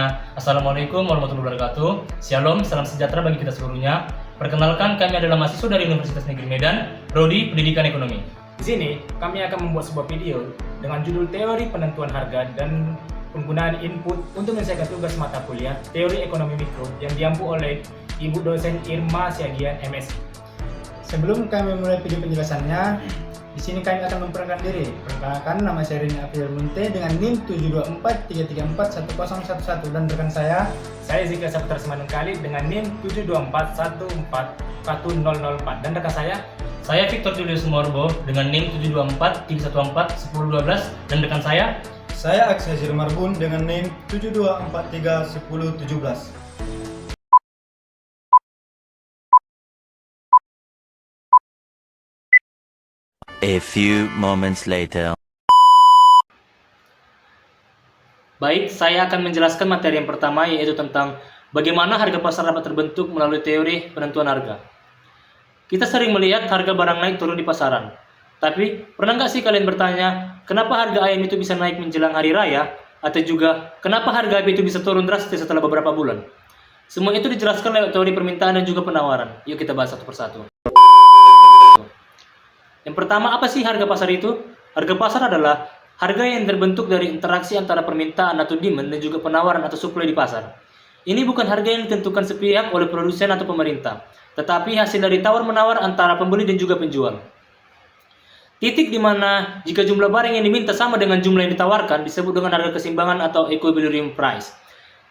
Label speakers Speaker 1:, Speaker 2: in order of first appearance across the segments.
Speaker 1: semuanya. Assalamualaikum warahmatullahi wabarakatuh. Shalom, salam sejahtera bagi kita seluruhnya. Perkenalkan, kami adalah mahasiswa dari Universitas Negeri Medan, Prodi Pendidikan Ekonomi.
Speaker 2: Di sini, kami akan membuat sebuah video dengan judul Teori Penentuan Harga dan Penggunaan Input untuk menyelesaikan tugas mata kuliah Teori Ekonomi Mikro yang diampu oleh Ibu dosen Irma Siagian, MSI.
Speaker 3: Sebelum kami mulai video penjelasannya, di sini kami akan memperkenalkan diri. Perkenalkan, nama saya Rini April Munte dengan NIM 724334111 dan rekan saya
Speaker 2: Zika Saputra Semanung Kali dengan NIM 724144004 dan rekan
Speaker 1: Saya Victor Julius Morbo dengan NIM 72431411012 dan rekan saya
Speaker 3: Aksa Marbun dengan NIM 724311017.
Speaker 4: A few moments later.
Speaker 1: Baik, saya akan menjelaskan materi yang pertama, yaitu tentang bagaimana harga pasar dapat terbentuk melalui teori penentuan harga. Kita sering melihat harga barang naik turun di pasaran. Tapi, pernah nggak sih kalian bertanya, kenapa harga ayam itu bisa naik menjelang hari raya? Atau juga, kenapa harga ayam itu bisa turun drastis setelah beberapa bulan? Semua itu dijelaskan lewat teori permintaan dan juga penawaran. Yuk kita bahas satu persatu. Yang pertama, apa sih harga pasar itu? Harga pasar adalah harga yang terbentuk dari interaksi antara permintaan atau demand dan juga penawaran atau supply di pasar. Ini bukan harga yang ditentukan sepihak oleh produsen atau pemerintah, tetapi hasil dari tawar-menawar antara pembeli dan juga penjual. Titik di mana jika jumlah barang yang diminta sama dengan jumlah yang ditawarkan disebut dengan harga keseimbangan atau equilibrium price.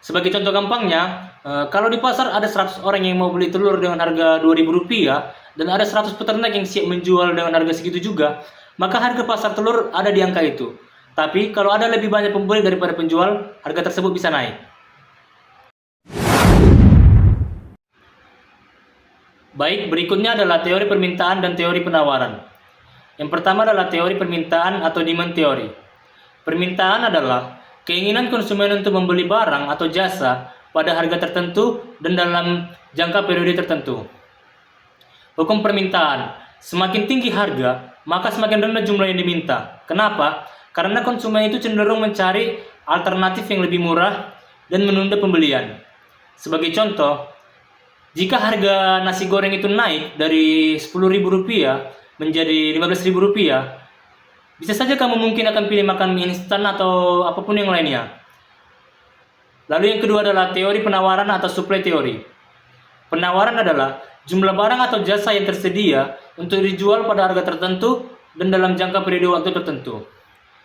Speaker 1: Sebagai contoh gampangnya, kalau di pasar ada 100 orang yang mau beli telur dengan harga Rp2.000 dan ada 100 peternak yang siap menjual dengan harga segitu juga, maka harga pasar telur ada di angka itu. Tapi kalau ada lebih banyak pembeli daripada penjual, harga tersebut bisa naik. Baik, berikutnya adalah teori permintaan dan teori penawaran. Yang pertama adalah teori permintaan atau demand theory. Permintaan adalah keinginan konsumen untuk membeli barang atau jasa pada harga tertentu dan dalam jangka periode tertentu. Hukum permintaan, semakin tinggi harga, maka semakin rendah jumlah yang diminta. Kenapa? Karena konsumen itu cenderung mencari alternatif yang lebih murah dan menunda pembelian. Sebagai contoh, jika harga nasi goreng itu naik dari Rp10.000 menjadi Rp15.000, bisa saja kamu mungkin akan pilih makan mie instan atau apapun yang lainnya. Lalu yang kedua adalah teori penawaran atau supply teori. Penawaran adalah jumlah barang atau jasa yang tersedia untuk dijual pada harga tertentu dan dalam jangka periode waktu tertentu.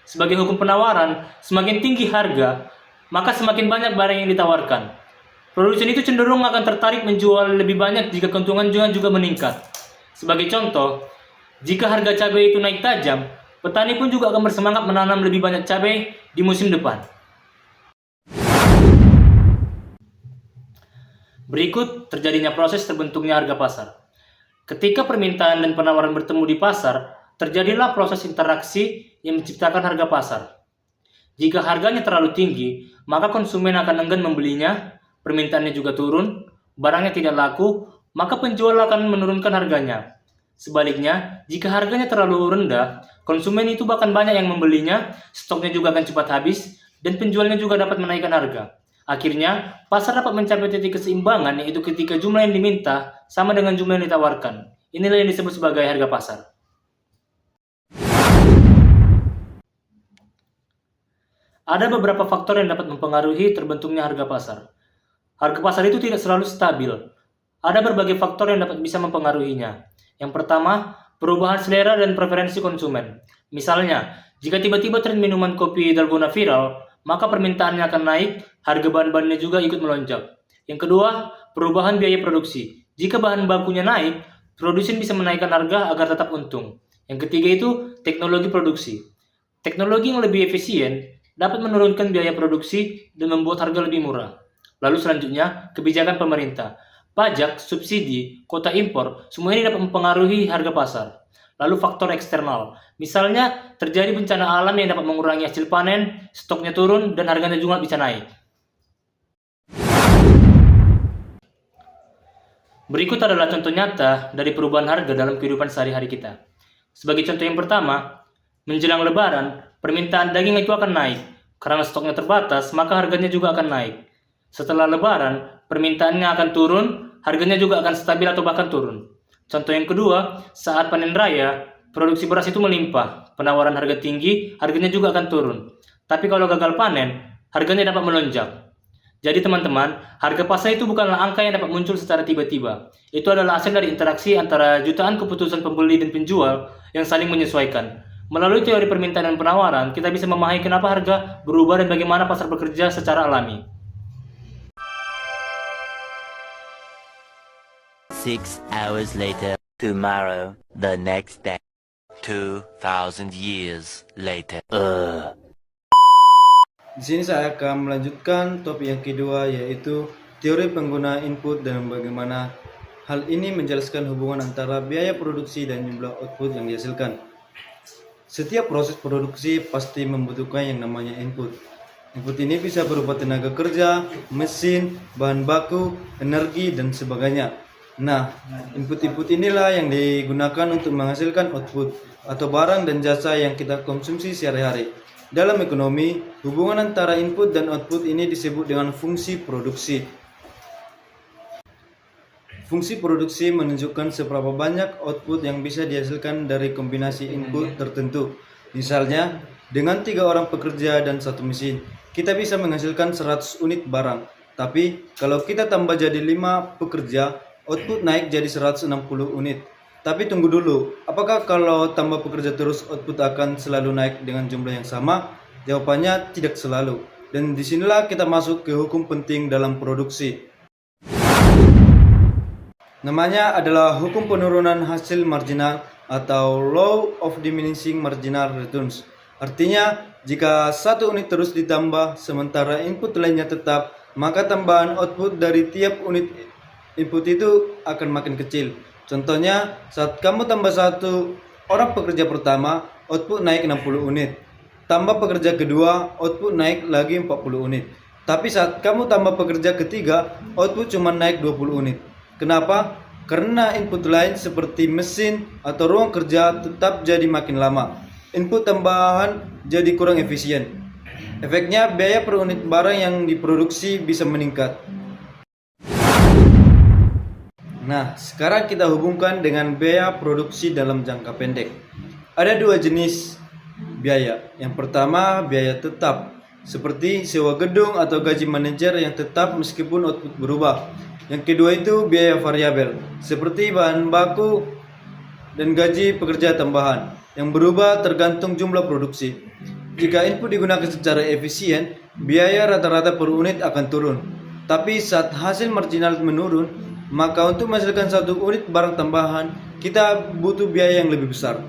Speaker 1: Sebagai hukum penawaran, semakin tinggi harga, maka semakin banyak barang yang ditawarkan. Produsen itu cenderung akan tertarik menjual lebih banyak jika keuntungan juga meningkat. Sebagai contoh, jika harga cabai itu naik tajam, petani pun juga akan bersemangat menanam lebih banyak cabai di musim depan. Berikut terjadinya proses terbentuknya harga pasar. Ketika permintaan dan penawaran bertemu di pasar, terjadilah proses interaksi yang menciptakan harga pasar. Jika harganya terlalu tinggi, maka konsumen akan enggan membelinya, permintaannya juga turun, barangnya tidak laku, maka penjual akan menurunkan harganya. Sebaliknya, jika harganya terlalu rendah, konsumen itu bahkan banyak yang membelinya, stoknya juga akan cepat habis, dan penjualnya juga dapat menaikkan harga. Akhirnya, pasar dapat mencapai titik keseimbangan, yaitu ketika jumlah yang diminta sama dengan jumlah yang ditawarkan. Inilah yang disebut sebagai harga pasar. Ada beberapa faktor yang dapat mempengaruhi terbentuknya harga pasar. Harga pasar itu tidak selalu stabil. Ada berbagai faktor yang dapat bisa mempengaruhinya. Yang pertama, perubahan selera dan preferensi konsumen. Misalnya, jika tiba-tiba tren minuman kopi dalgona viral, maka permintaannya akan naik, harga bahan-bahannya juga ikut melonjak. Yang kedua, perubahan biaya produksi. Jika bahan bakunya naik, produsen bisa menaikkan harga agar tetap untung. Yang ketiga itu, teknologi produksi. Teknologi yang lebih efisien dapat menurunkan biaya produksi dan membuat harga lebih murah. Lalu selanjutnya, kebijakan pemerintah. Pajak, subsidi, kuota impor, semua ini dapat mempengaruhi harga pasar. Lalu faktor eksternal, misalnya terjadi bencana alam yang dapat mengurangi hasil panen, stoknya turun, dan harganya juga bisa naik. Berikut adalah contoh nyata dari perubahan harga dalam kehidupan sehari-hari kita. Sebagai contoh yang pertama, menjelang lebaran, permintaan daging itu akan naik. Karena stoknya terbatas, maka harganya juga akan naik. Setelah lebaran, permintaannya akan turun, harganya juga akan stabil atau bahkan turun. Contoh yang kedua, saat panen raya, produksi beras itu melimpah, penawaran harga tinggi, harganya juga akan turun. Tapi kalau gagal panen, harganya dapat melonjak. Jadi teman-teman, harga pasar itu bukanlah angka yang dapat muncul secara tiba-tiba. Itu adalah hasil dari interaksi antara jutaan keputusan pembeli dan penjual yang saling menyesuaikan. Melalui teori permintaan dan penawaran, kita bisa memahami kenapa harga berubah dan bagaimana pasar bekerja secara alami.
Speaker 4: 6 hours later. Tomorrow, the next day. 2,000 years later.
Speaker 5: Di sini saya akan melanjutkan topik yang kedua, yaitu teori pengguna input dan bagaimana hal ini menjelaskan hubungan antara biaya produksi dan jumlah output yang dihasilkan. Setiap proses produksi pasti membutuhkan yang namanya input. Input ini bisa berupa tenaga kerja, mesin, bahan baku, energi, dan sebagainya. Nah, input-input inilah yang digunakan untuk menghasilkan output atau barang dan jasa yang kita konsumsi sehari-hari. Dalam ekonomi, hubungan antara input dan output ini disebut dengan fungsi produksi. Fungsi produksi menunjukkan seberapa banyak output yang bisa dihasilkan dari kombinasi input tertentu. Misalnya, dengan 3 orang pekerja dan 1 mesin, kita bisa menghasilkan 100 unit barang. Tapi, kalau kita tambah jadi 5 pekerja, output naik jadi 160 unit. Tapi tunggu dulu, apakah kalau tambah pekerja terus output akan selalu naik dengan jumlah yang sama? Jawabannya tidak selalu. Dan disinilah kita masuk ke hukum penting dalam produksi. Namanya adalah hukum penurunan hasil marginal atau Law of Diminishing Marginal Returns. Artinya, jika 1 unit terus ditambah sementara input lainnya tetap, maka tambahan output dari tiap unit input itu akan makin kecil. Contohnya, saat kamu tambah 1 orang pekerja pertama, output naik 60 unit. Tambah pekerja kedua, output naik lagi 40 unit. Tapi saat kamu tambah pekerja ketiga, output cuma naik 20 unit. Kenapa? Karena input lain seperti mesin atau ruang kerja tetap jadi makin lama. Input tambahan jadi kurang efisien. Efeknya, biaya per unit barang yang diproduksi bisa meningkat. Nah, sekarang kita hubungkan dengan biaya produksi dalam jangka pendek. Ada 2 jenis biaya. Yang pertama, biaya tetap, seperti sewa gedung atau gaji manajer yang tetap meskipun output berubah. Yang kedua itu biaya variabel, seperti bahan baku dan gaji pekerja tambahan, yang berubah tergantung jumlah produksi. Jika input digunakan secara efisien, biaya rata-rata per unit akan turun. Tapi saat hasil marginal menurun, maka untuk menghasilkan 1 unit barang tambahan, kita butuh biaya yang lebih besar.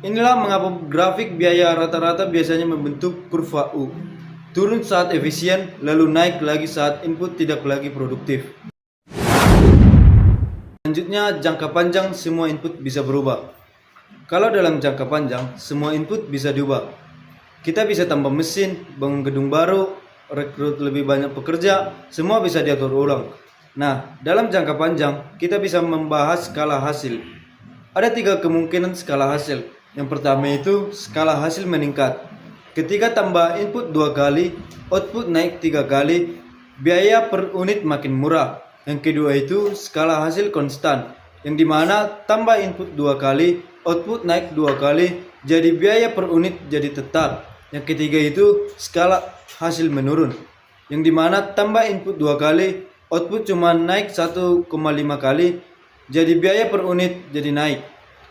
Speaker 5: Inilah mengapa grafik biaya rata-rata biasanya membentuk kurva U. Turun saat efisien, lalu naik lagi saat input tidak lagi produktif. Selanjutnya, jangka panjang semua input bisa berubah. Kalau dalam jangka panjang, semua input bisa diubah. Kita bisa tambah mesin, bangun gedung baru, rekrut lebih banyak pekerja, semua bisa diatur ulang. Nah, dalam jangka panjang, kita bisa membahas skala hasil. Ada 3 kemungkinan skala hasil. Yang pertama itu, skala hasil meningkat. Ketika tambah input 2 kali, output naik 3 kali, biaya per unit makin murah. Yang kedua itu, skala hasil konstan, yang dimana tambah input 2 kali, output naik 2 kali, jadi biaya per unit jadi tetap. Yang ketiga itu, skala hasil menurun, yang dimana tambah input 2 kali, output cuma naik 1,5 kali, jadi biaya per unit jadi naik.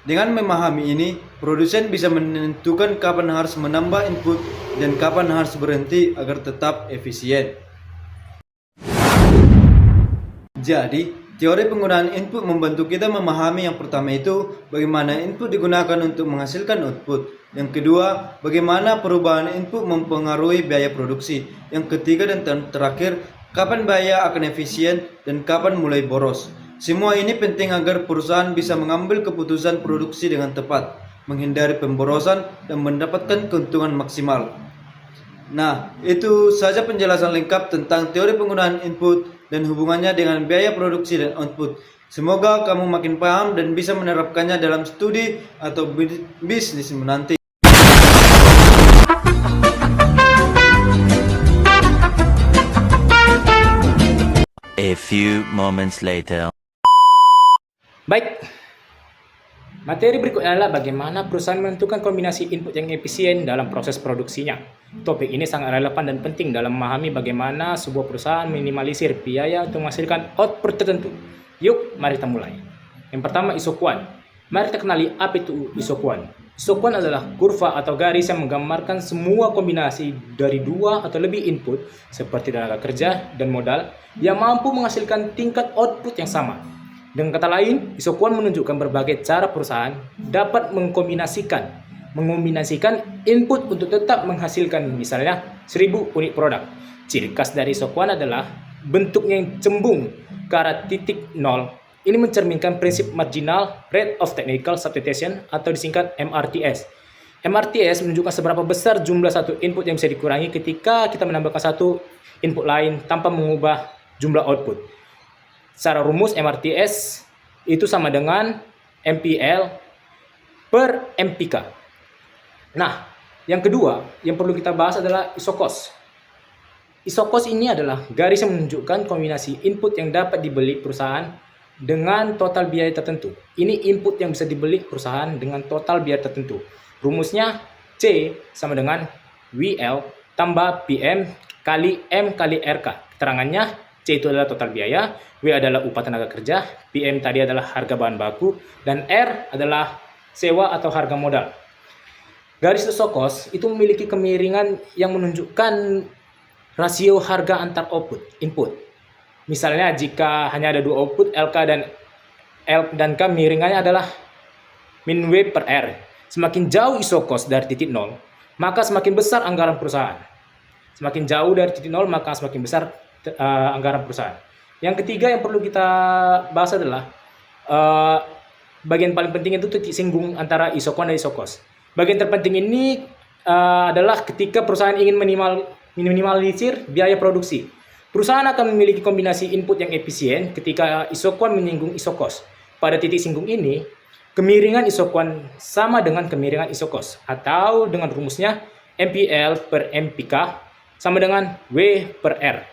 Speaker 5: Dengan memahami ini, produsen bisa menentukan kapan harus menambah input dan kapan harus berhenti agar tetap efisien. Jadi, teori penggunaan input membantu kita memahami yang pertama itu, bagaimana input digunakan untuk menghasilkan output. Yang kedua, bagaimana perubahan input mempengaruhi biaya produksi. Yang ketiga dan terakhir, kapan biaya akan efisien dan kapan mulai boros. Semua ini penting agar perusahaan bisa mengambil keputusan produksi dengan tepat, menghindari pemborosan dan mendapatkan keuntungan maksimal. Nah, itu saja penjelasan lengkap tentang teori penggunaan input dan hubungannya dengan biaya produksi dan output. Semoga kamu makin paham dan bisa menerapkannya dalam studi atau bisnis menanti.
Speaker 4: A few moments later.
Speaker 2: Baik, materi berikutnya adalah bagaimana perusahaan menentukan kombinasi input yang efisien dalam proses produksinya. Topik ini sangat relevan dan penting dalam memahami bagaimana sebuah perusahaan minimalisir biaya untuk menghasilkan output tertentu. Yuk, mari kita mulai. Yang pertama, isokuan. Mari kita kenali apa itu isokuan. Isokuan adalah kurva atau garis yang menggambarkan semua kombinasi dari dua atau lebih input seperti tenaga kerja dan modal yang mampu menghasilkan tingkat output yang sama. Dengan kata lain, isokuan menunjukkan berbagai cara perusahaan dapat mengombinasikan input untuk tetap menghasilkan misalnya 1000 unit produk. Ciri khas dari isokuan adalah bentuknya yang cembung ke arah titik nol. Ini mencerminkan prinsip marginal rate of technical substitution atau disingkat MRTS. MRTS menunjukkan seberapa besar jumlah satu input yang bisa dikurangi ketika kita menambahkan satu input lain tanpa mengubah jumlah output. Secara rumus MRTS itu sama dengan MPL per MPK. Nah, yang kedua yang perlu kita bahas adalah isocost. Isocost ini adalah garis yang menunjukkan kombinasi input yang dapat dibeli perusahaan dengan total biaya tertentu. Ini input yang bisa dibeli perusahaan dengan total biaya tertentu. Rumusnya C sama dengan WL tambah PM kali M kali RK. Keterangannya C itu adalah total biaya, W adalah upah tenaga kerja, PM tadi adalah harga bahan baku, dan R adalah sewa atau harga modal. Garis isocost itu memiliki kemiringan yang menunjukkan rasio harga antar output, input. Misalnya jika hanya ada dua output, LK dan L dan K, miringannya adalah min W per R. Semakin jauh isocost dari titik nol, maka semakin besar anggaran perusahaan. Semakin jauh dari titik nol, maka semakin besar anggaran perusahaan. Yang ketiga yang perlu kita bahas adalah bagian paling penting itu titik singgung antara isokuan dan isocost. Bagian terpenting ini adalah ketika perusahaan ingin minimalisir biaya produksi. Perusahaan akan memiliki kombinasi input yang efisien ketika isokuan menyinggung isocost. Pada titik singgung ini, kemiringan isokuan sama dengan kemiringan isocost, atau dengan rumusnya MPL per MPK sama dengan W per R.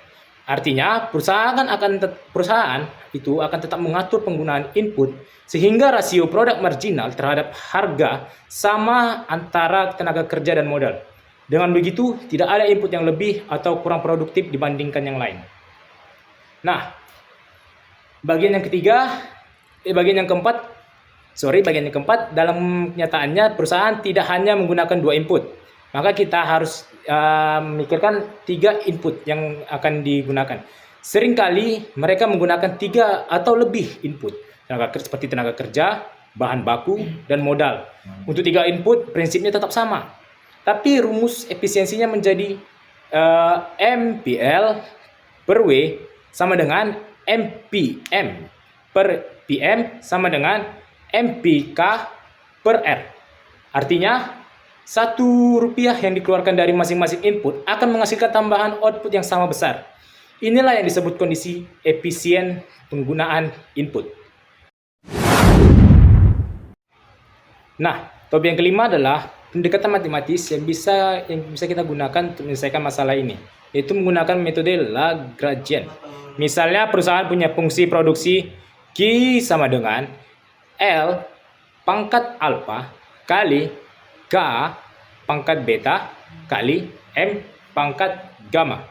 Speaker 2: Artinya, perusahaan itu akan tetap mengatur penggunaan input sehingga rasio produk marginal terhadap harga sama antara tenaga kerja dan modal. Dengan begitu, tidak ada input yang lebih atau kurang produktif dibandingkan yang lain. Nah, bagian yang keempat, dalam kenyataannya perusahaan tidak hanya menggunakan dua input. Maka kita harus memikirkan 3 input yang akan digunakan. Seringkali mereka menggunakan 3 atau lebih input, seperti tenaga kerja, bahan baku, dan modal. Untuk 3 input, prinsipnya tetap sama. Tapi rumus efisiensinya menjadi MPL per W sama dengan MPM per PM sama dengan MPK per R. Artinya, Rp1 yang dikeluarkan dari masing-masing input akan menghasilkan tambahan output yang sama besar. Inilah yang disebut kondisi efisien penggunaan input. Nah, topik yang kelima adalah pendekatan matematis yang bisa kita gunakan untuk menyelesaikan masalah ini, yaitu menggunakan metode Lagrangian. Misalnya perusahaan punya fungsi produksi Q sama dengan L pangkat alfa kali K pangkat beta kali M pangkat gamma.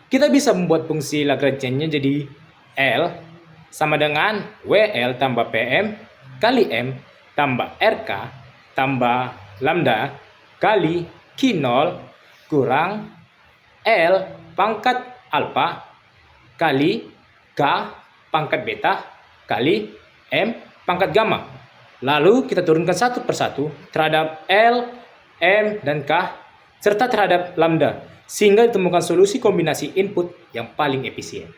Speaker 2: Kita bisa membuat fungsi Lagrangiannya jadi L sama dengan WL tambah PM kali M tambah RK tambah lambda kali Q0 kurang L pangkat alfa kali K pangkat beta kali M pangkat gamma. Lalu kita turunkan satu persatu terhadap L, M, dan K, serta terhadap lambda, sehingga ditemukan solusi kombinasi input yang paling efisien.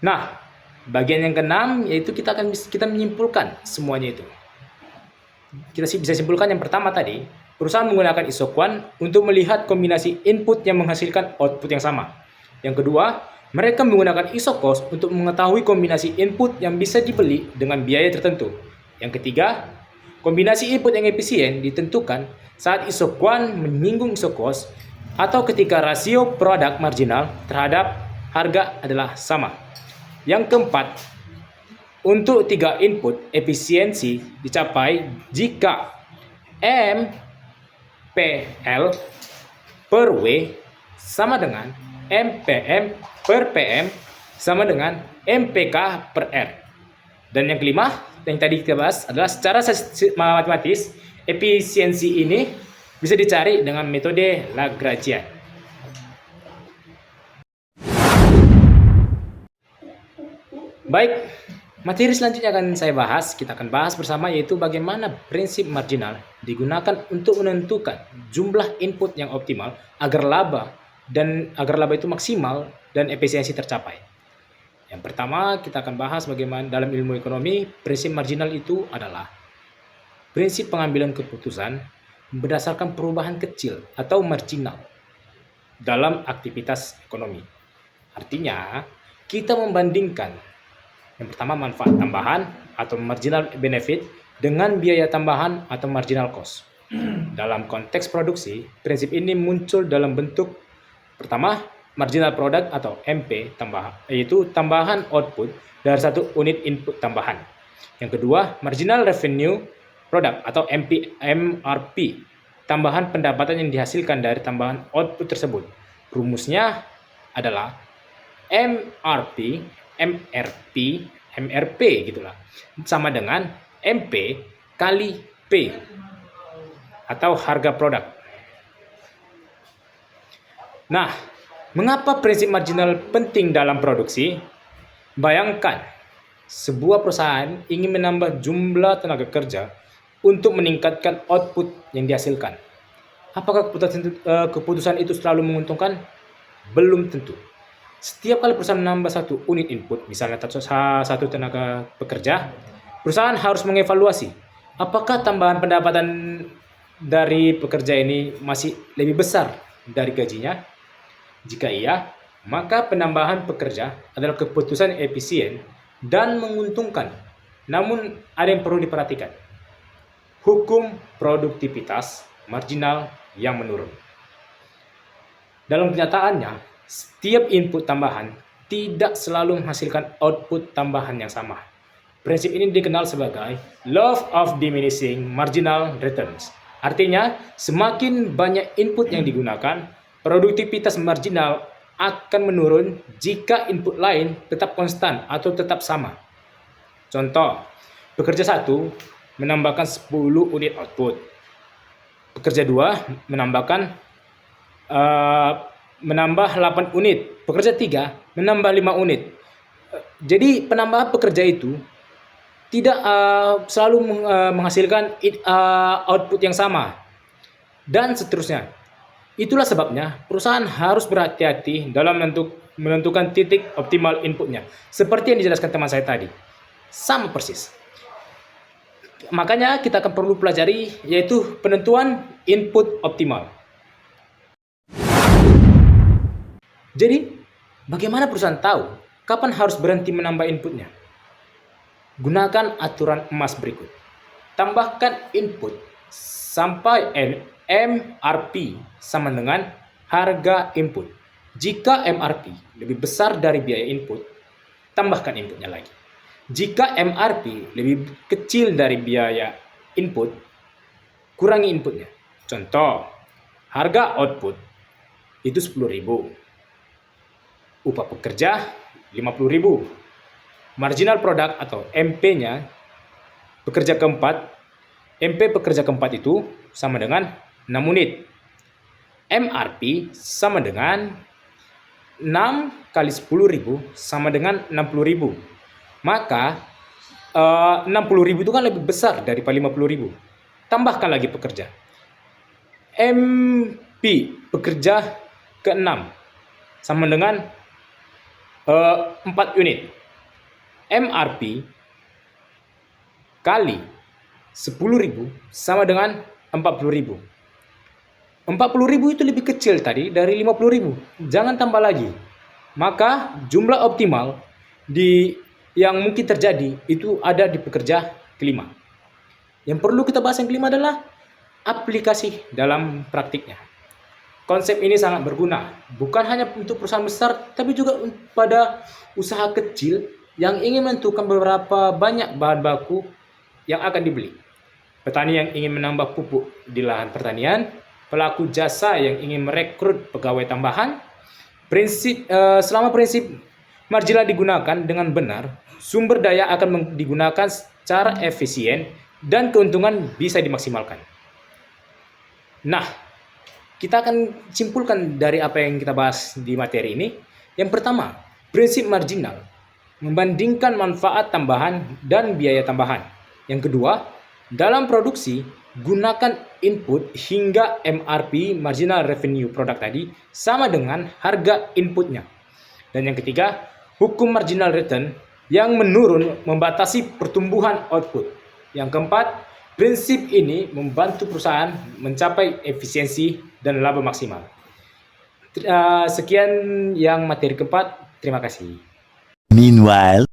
Speaker 2: Nah, bagian yang keenam yaitu kita menyimpulkan semuanya itu. Kita bisa simpulkan yang pertama tadi, perusahaan menggunakan isokuan untuk melihat kombinasi input yang menghasilkan output yang sama. Yang kedua, mereka menggunakan isocost untuk mengetahui kombinasi input yang bisa dibeli dengan biaya tertentu. Yang ketiga, kombinasi input yang efisien ditentukan saat isokuan menyinggung isocost atau ketika rasio produk marginal terhadap harga adalah sama. Yang keempat, untuk 3 input efisiensi dicapai jika MPL per W sama dengan MPM per PM sama dengan MPK per R. Dan yang kelima, yang tadi kita bahas adalah secara matematis, efisiensi ini bisa dicari dengan metode Lagrangian. Baik, materi selanjutnya akan saya bahas. Kita akan bahas bersama yaitu bagaimana prinsip marginal digunakan untuk menentukan jumlah input yang optimal agar laba itu maksimal dan efisiensi tercapai. Yang pertama, kita akan bahas bagaimana dalam ilmu ekonomi prinsip marginal itu adalah prinsip pengambilan keputusan berdasarkan perubahan kecil atau marginal dalam aktivitas ekonomi. Artinya, kita membandingkan yang pertama manfaat tambahan atau marginal benefit dengan biaya tambahan atau marginal cost. Dalam konteks produksi, prinsip ini muncul dalam bentuk pertama marginal product atau MP tambahan, yaitu tambahan output dari satu unit input tambahan. Yang kedua, marginal revenue product atau MRP, tambahan pendapatan yang dihasilkan dari tambahan output tersebut. Rumusnya adalah MRP gitulah, sama dengan MP kali P atau harga produk. Nah, mengapa prinsip marginal penting dalam produksi? Bayangkan, sebuah perusahaan ingin menambah jumlah tenaga kerja untuk meningkatkan output yang dihasilkan. Apakah keputusan itu selalu menguntungkan? Belum tentu. Setiap kali perusahaan menambah satu unit input, misalnya satu tenaga pekerja, perusahaan harus mengevaluasi apakah tambahan pendapatan dari pekerja ini masih lebih besar dari gajinya. Jika iya, maka penambahan pekerja adalah keputusan efisien dan menguntungkan. Namun ada yang perlu diperhatikan. Hukum produktivitas marginal yang menurun. Dalam kenyataannya, setiap input tambahan tidak selalu menghasilkan output tambahan yang sama. Prinsip ini dikenal sebagai Law of Diminishing Marginal Returns. Artinya, semakin banyak input yang digunakan, produktivitas marginal akan menurun jika input lain tetap konstan atau tetap sama. Contoh, pekerja 1 menambahkan 10 unit output. Pekerja 2 menambah 8 unit. Pekerja 3 menambah 5 unit. Jadi penambahan pekerja itu tidak selalu menghasilkan output yang sama. Dan seterusnya. Itulah sebabnya perusahaan harus berhati-hati dalam menentukan titik optimal inputnya. Seperti yang dijelaskan teman saya tadi. Sama persis. Makanya kita akan perlu pelajari yaitu penentuan input optimal. Jadi, bagaimana perusahaan tahu kapan harus berhenti menambah inputnya? Gunakan aturan emas berikut. Tambahkan input sampai MRP sama dengan harga input. Jika MRP lebih besar dari biaya input, tambahkan inputnya lagi. Jika MRP lebih kecil dari biaya input, kurangi inputnya. Contoh, harga output itu 10.000. Upah pekerja 50.000. Marginal product atau MP-nya pekerja keempat, MP pekerja keempat itu sama dengan 6 unit. MRP sama dengan 6 kali 10.000 sama dengan 60.000. Maka 60.000 itu kan lebih besar daripada 50.000. Tambahkan lagi pekerja. MP pekerja ke-6 sama dengan 4 unit. MRP kali 10.000 sama dengan 40.000. 40.000 itu lebih kecil tadi dari 50.000. Jangan tambah lagi. Maka jumlah optimal yang mungkin terjadi itu ada di pekerja kelima. Yang perlu kita bahas yang kelima adalah aplikasi dalam praktiknya. konsep ini sangat berguna, bukan hanya untuk perusahaan besar, tapi juga pada usaha kecil yang ingin menentukan beberapa banyak bahan baku yang akan dibeli. Petani yang ingin menambah pupuk di lahan pertanian, pelaku jasa yang ingin merekrut pegawai tambahan. Selama prinsip marginal digunakan dengan benar, sumber daya akan digunakan secara efisien dan keuntungan bisa dimaksimalkan. Nah, kita akan simpulkan dari apa yang kita bahas di materi ini. Yang pertama, prinsip marginal membandingkan manfaat tambahan dan biaya tambahan. Yang kedua, dalam produksi gunakan input hingga MRP (marginal revenue product) tadi sama dengan harga inputnya. Dan yang ketiga, hukum marginal return yang menurun membatasi pertumbuhan output. Yang keempat, prinsip ini membantu perusahaan mencapai efisiensi dan laba maksimal. Sekian yang materi keempat. Terima kasih.
Speaker 4: Meanwhile,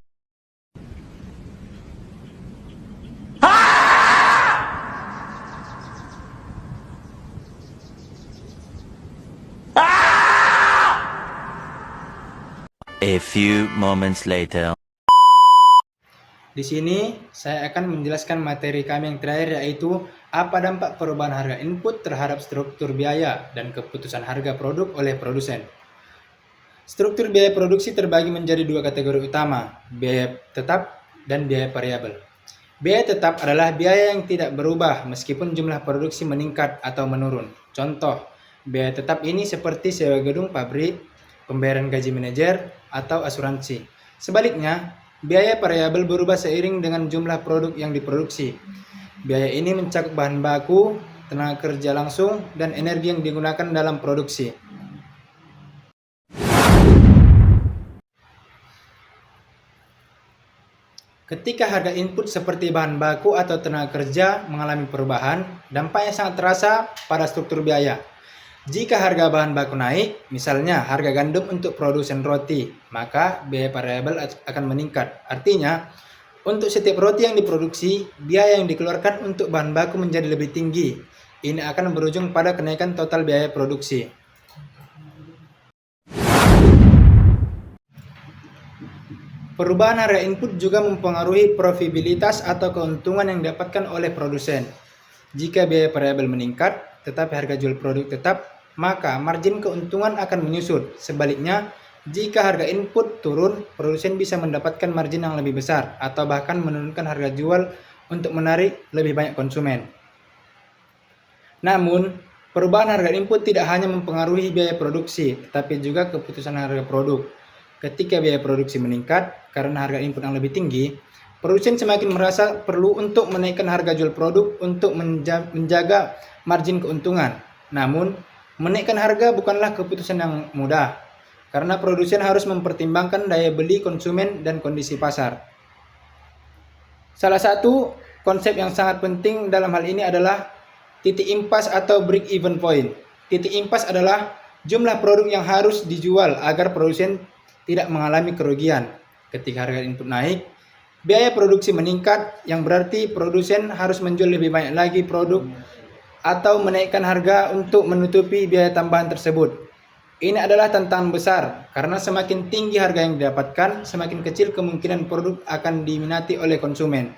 Speaker 4: a few moments later.
Speaker 3: Di sini saya akan menjelaskan materi kami yang terakhir, yaitu apa dampak perubahan harga input terhadap struktur biaya dan keputusan harga produk oleh produsen. Struktur biaya produksi terbagi menjadi dua kategori utama, biaya tetap dan biaya variabel. Biaya tetap adalah biaya yang tidak berubah meskipun jumlah produksi meningkat atau menurun. Contoh, biaya tetap ini seperti sewa gedung pabrik, pembayaran gaji manajer, atau asuransi. Sebaliknya, biaya variabel berubah seiring dengan jumlah produk yang diproduksi. Biaya ini mencakup bahan baku, tenaga kerja langsung, dan energi yang digunakan dalam produksi. Ketika harga input seperti bahan baku atau tenaga kerja mengalami perubahan, dampaknya sangat terasa pada struktur biaya. Jika harga bahan baku naik, misalnya harga gandum untuk produsen roti, maka biaya variabel akan meningkat. Artinya, untuk setiap roti yang diproduksi, biaya yang dikeluarkan untuk bahan baku menjadi lebih tinggi. Ini akan berujung pada kenaikan total biaya produksi. Perubahan harga input juga mempengaruhi profitabilitas atau keuntungan yang didapatkan oleh produsen. Jika biaya variabel meningkat, tetapi harga jual produk tetap, maka margin keuntungan akan menyusut. Sebaliknya, jika harga input turun, produsen bisa mendapatkan margin yang lebih besar atau bahkan menurunkan harga jual untuk menarik lebih banyak konsumen. Namun, perubahan harga input tidak hanya mempengaruhi biaya produksi, tetapi juga keputusan harga produk. Ketika biaya produksi meningkat karena harga input yang lebih tinggi, produsen semakin merasa perlu untuk menaikkan harga jual produk untuk menjaga margin keuntungan. Namun, menaikkan harga bukanlah keputusan yang mudah, karena produsen harus mempertimbangkan daya beli konsumen dan kondisi pasar. Salah satu konsep yang sangat penting dalam hal ini adalah titik impas atau break-even point. Titik impas adalah jumlah produk yang harus dijual agar produsen tidak mengalami kerugian. Ketika harga input naik, biaya produksi meningkat, yang berarti produsen harus menjual lebih banyak lagi produk atau menaikkan harga untuk menutupi biaya tambahan tersebut. Ini adalah tantangan besar, karena semakin tinggi harga yang didapatkan, semakin kecil kemungkinan produk akan diminati oleh konsumen.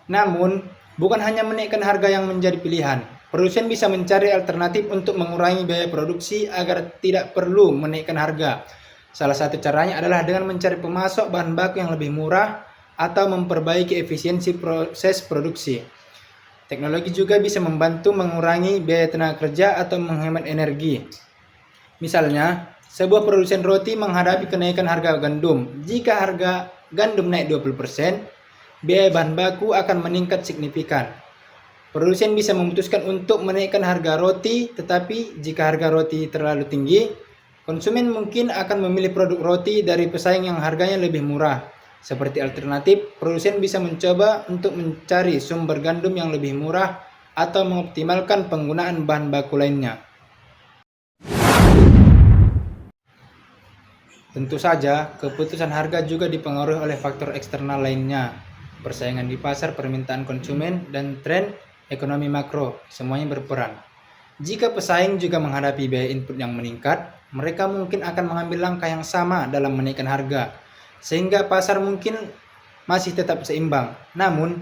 Speaker 3: Namun, bukan hanya menaikkan harga yang menjadi pilihan. Produsen bisa mencari alternatif untuk mengurangi biaya produksi agar tidak perlu menaikkan harga. Salah satu caranya adalah dengan mencari pemasok bahan baku yang lebih murah atau memperbaiki efisiensi proses produksi. Teknologi juga bisa membantu mengurangi biaya tenaga kerja atau menghemat energi. Misalnya, sebuah produsen roti menghadapi kenaikan harga gandum. Jika harga gandum naik 20%, biaya bahan baku akan meningkat signifikan. Produsen bisa memutuskan untuk menaikkan harga roti, tetapi jika harga roti terlalu tinggi, konsumen mungkin akan memilih produk roti dari pesaing yang harganya lebih murah. Seperti alternatif, produsen bisa mencoba untuk mencari sumber gandum yang lebih murah atau mengoptimalkan penggunaan bahan baku lainnya. Tentu saja, keputusan harga juga dipengaruhi oleh faktor eksternal lainnya. persaingan di pasar, permintaan konsumen, dan tren ekonomi makro semuanya berperan. Jika pesaing juga menghadapi biaya input yang meningkat, mereka mungkin akan mengambil langkah yang sama dalam menaikkan harga, sehingga pasar mungkin masih tetap seimbang. Namun,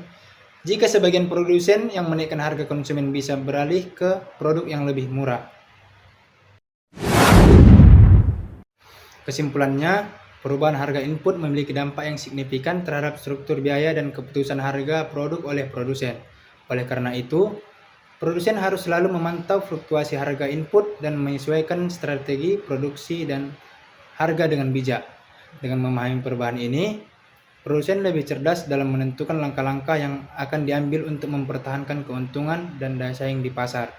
Speaker 3: jika sebagian produsen yang menaikkan harga, konsumen bisa beralih ke produk yang lebih murah. Kesimpulannya, perubahan harga input memiliki dampak yang signifikan terhadap struktur biaya dan keputusan harga produk oleh produsen. Oleh karena itu, produsen harus selalu memantau fluktuasi harga input dan menyesuaikan strategi produksi dan harga dengan bijak. Dengan memahami perubahan ini, produsen lebih cerdas dalam menentukan langkah-langkah yang akan diambil untuk mempertahankan keuntungan dan daya saing di pasar.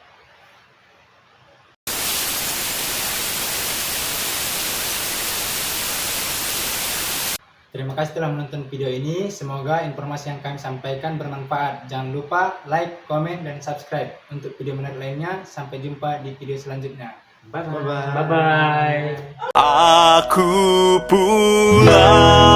Speaker 3: Terima kasih telah menonton video ini. Semoga informasi yang kami sampaikan bermanfaat. Jangan lupa like, komen, dan subscribe untuk video menarik lainnya. Sampai jumpa di video selanjutnya.
Speaker 2: Bye bye.
Speaker 4: Aku pulang.